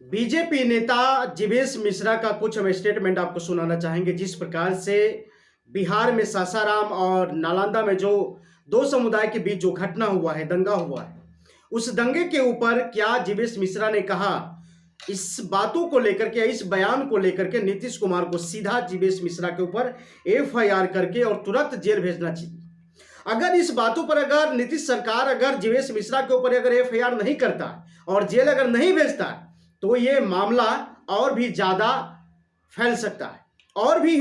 BJP नेता जीवेश मिश्रा का कुछ हम स्टेटमेंट आपको सुनाना चाहेंगे। जिस प्रकार से बिहार में सासाराम और नालंदा में जो दो समुदाय के बीच जो घटना हुआ है, दंगा हुआ है, उस दंगे के ऊपर क्या जीवेश मिश्रा ने कहा, इस बातों को लेकर के, इस बयान को लेकर के नीतीश कुमार को सीधा जीवेश मिश्रा के ऊपर एफआईआर करके और तुरंत जेल भेजना चाहिए। अगर इस बातों पर अगर नीतीश सरकार अगर जीवेश मिश्रा के ऊपर अगर एफआईआर नहीं करता और जेल अगर नहीं भेजता तो ये मामला और भी ज्यादा फैल सकता है और भी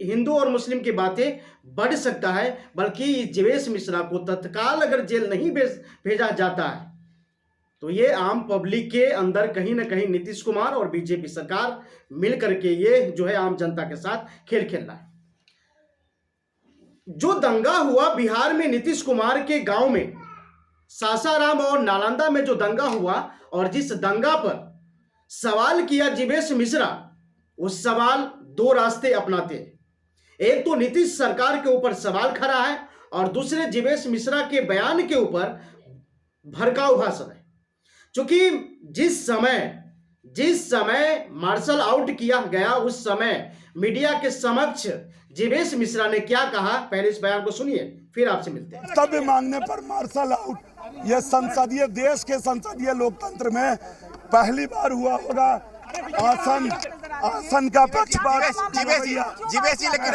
हिंदू और मुस्लिम की बातें बढ़ सकता है। बल्कि जीवेश मिश्रा को तत्काल अगर जेल नहीं भेजा जाता है तो ये आम पब्लिक के अंदर कहीं ना कहीं नीतीश कुमार और बीजेपी सरकार मिलकर के ये जो है आम जनता के साथ खेल खेल रहा है। जो दंगा हुआ बिहार में नीतीश कुमार के गांव में, सासाराम और नालंदा में जो दंगा हुआ और जिस दंगा पर सवाल किया जीवेश मिश्रा, उस सवाल दो रास्ते अपनाते हैं। एक तो नीतीश सरकार के ऊपर सवाल खड़ा है और दूसरे जीवेश मिश्रा के बयान के ऊपर भड़काऊ भाषण है। क्योंकि जिस समय मार्शल आउट किया गया उस समय मीडिया के समक्ष जीवेश मिश्रा ने क्या कहा, पहले इस बयान को सुनिए फिर आपसे मिलते हैं। तब मांगने पर मार्शल आउट, यह संसदीय देश के संसदीय लोकतंत्र में पहली बार हुआ होगा। आसन का पक्षपात। जीवेश जी, लेकिन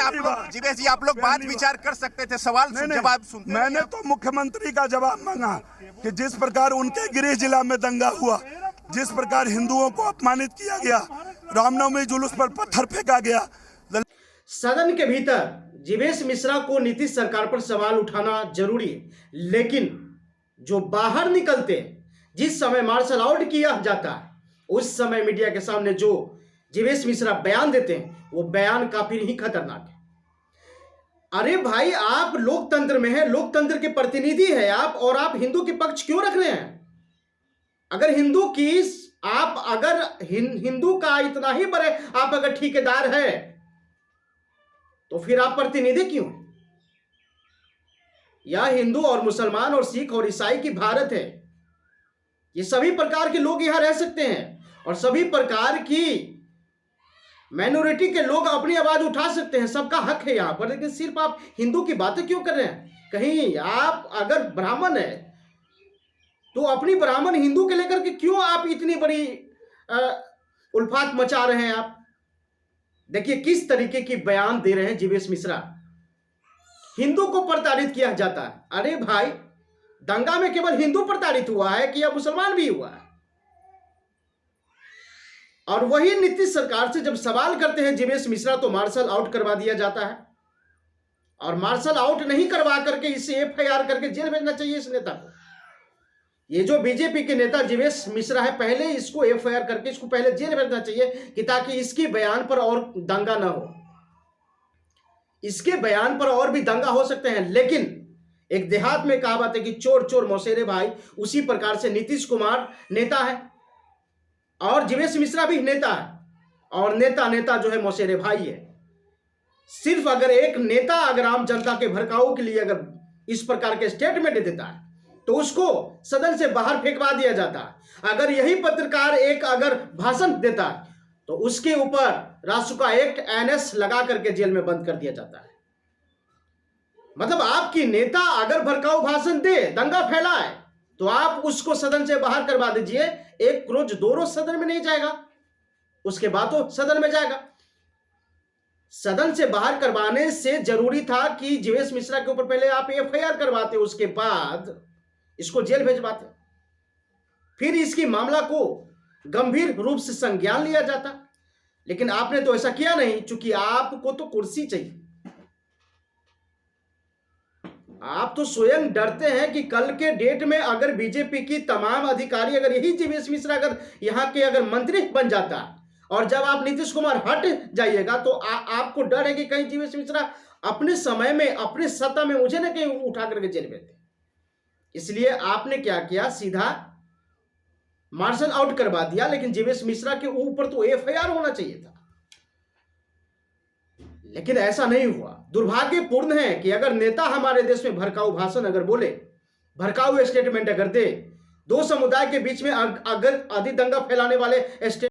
जीवेश जी आप लोग बात विचार कर सकते थे, सवाल जवाब सुनते। मैंने तो मुख्यमंत्री का जवाब मांगा कि जिस प्रकार उनके गृह जिला में दंगा हुआ, जिस प्रकार हिंदुओं को अपमानित किया गया, रामनवमी जुलूस पर पत्थर फेंका गया। सदन के भीतर जीवेश मिश्रा को नीतीश सरकार पर सवाल उठाना जरूरी है, लेकिन जो बाहर निकलते जिस समय मार्शल आउट किया जाता है उस समय मीडिया के सामने जो जीवेश मिश्रा बयान देते हैं वो बयान काफी ही खतरनाक है। अरे भाई, आप लोकतंत्र में है, लोकतंत्र के प्रतिनिधि है आप, और आप हिंदू के पक्ष क्यों रख रहे हैं? अगर हिंदू की आप अगर हिंदू का इतना ही बड़े आप अगर ठेकेदार है तो फिर आप प्रतिनिधि क्यों? यह हिंदू और मुसलमान और सिख और ईसाई की भारत है। ये सभी प्रकार के लोग यहां रह सकते हैं और सभी प्रकार की माइनॉरिटी के लोग अपनी आवाज उठा सकते हैं, सबका हक है यहां पर। लेकिन सिर्फ आप हिंदू की बातें क्यों कर रहे हैं? कहीं आप अगर ब्राह्मण है तो अपनी ब्राह्मण हिंदू के लेकर के क्यों आप इतनी बड़ी उल्फात मचा रहे हैं? आप देखिए किस तरीके की बयान दे रहे हैं जीवेश मिश्रा। हिंदू को प्रताड़ित किया जाता है। अरे भाई, दंगा में केवल हिंदू प्रताड़ित हुआ है कि या मुसलमान भी हुआ है? और वही नीतीश सरकार से जब सवाल करते हैं जीवेश मिश्रा तो मार्शल आउट करवा दिया जाता है। और मार्शल आउट नहीं करवा करके इसे एफआईआर करके जेल भेजना चाहिए इस नेता को। ये जो बीजेपी के नेता जीवेश मिश्रा है, पहले इसको एफआईआर करके इसको पहले जेल भेजना चाहिए कि ताकि इसके बयान पर और दंगा ना हो। इसके बयान पर और भी दंगा हो सकते हैं, लेकिन एक देहात में कहावत है कि चोर चोर मौसेरे भाई। उसी प्रकार से नीतीश कुमार नेता है और जीवेश मिश्रा भी नेता है और नेता जो है मौसेरे भाई है। सिर्फ अगर एक नेता अगर आम जनता के भड़काऊ के लिए अगर इस प्रकार के स्टेटमेंट देता है तो उसको सदन से बाहर फेंकवा दिया जाता है। अगर यही पत्रकार एक अगर भाषण देता है तो उसके ऊपर रासुका एक्ट एनएस लगा करके जेल में बंद कर दिया जाता है। मतलब आपकी नेता अगर भड़काऊ भाषण दे, दंगा फैलाए, तो आप उसको सदन से बाहर करवा दीजिए। एक रोज दो रोज सदन में नहीं जाएगा, उसके बाद तो सदन में जाएगा। सदन से बाहर करवाने से जरूरी था कि जीवेश मिश्रा के ऊपर पहले आप एफआईआर करवाते, उसके बाद इसको जेल भेजवाते, फिर इसकी मामला को गंभीर रूप से संज्ञान लिया जाता। लेकिन आपने तो ऐसा किया नहीं, क्योंकि आपको तो कुर्सी चाहिए। आप तो स्वयं डरते हैं कि कल के डेट में अगर बीजेपी की तमाम अधिकारी, अगर यही जीवेश मिश्रा अगर यहां के अगर मंत्री बन जाता और जब आप नीतीश कुमार हट जाइएगा तो आपको डर है कि कहीं जीवेश मिश्रा अपने समय में अपने सत्ता में मुझे ना कहीं उठा करके जेल भेज दे। इसलिए आपने क्या किया, सीधा मार्शल आउट करवा दिया। लेकिन जीवेश मिश्रा के ऊपर तो एफआईआर होना चाहिए था, लेकिन ऐसा नहीं हुआ। दुर्भाग्यपूर्ण है कि अगर नेता हमारे देश में भड़काऊ भाषण अगर बोले, भड़काऊ स्टेटमेंट अगर दे, दो समुदाय के बीच में अगर आदि दंगा फैलाने वाले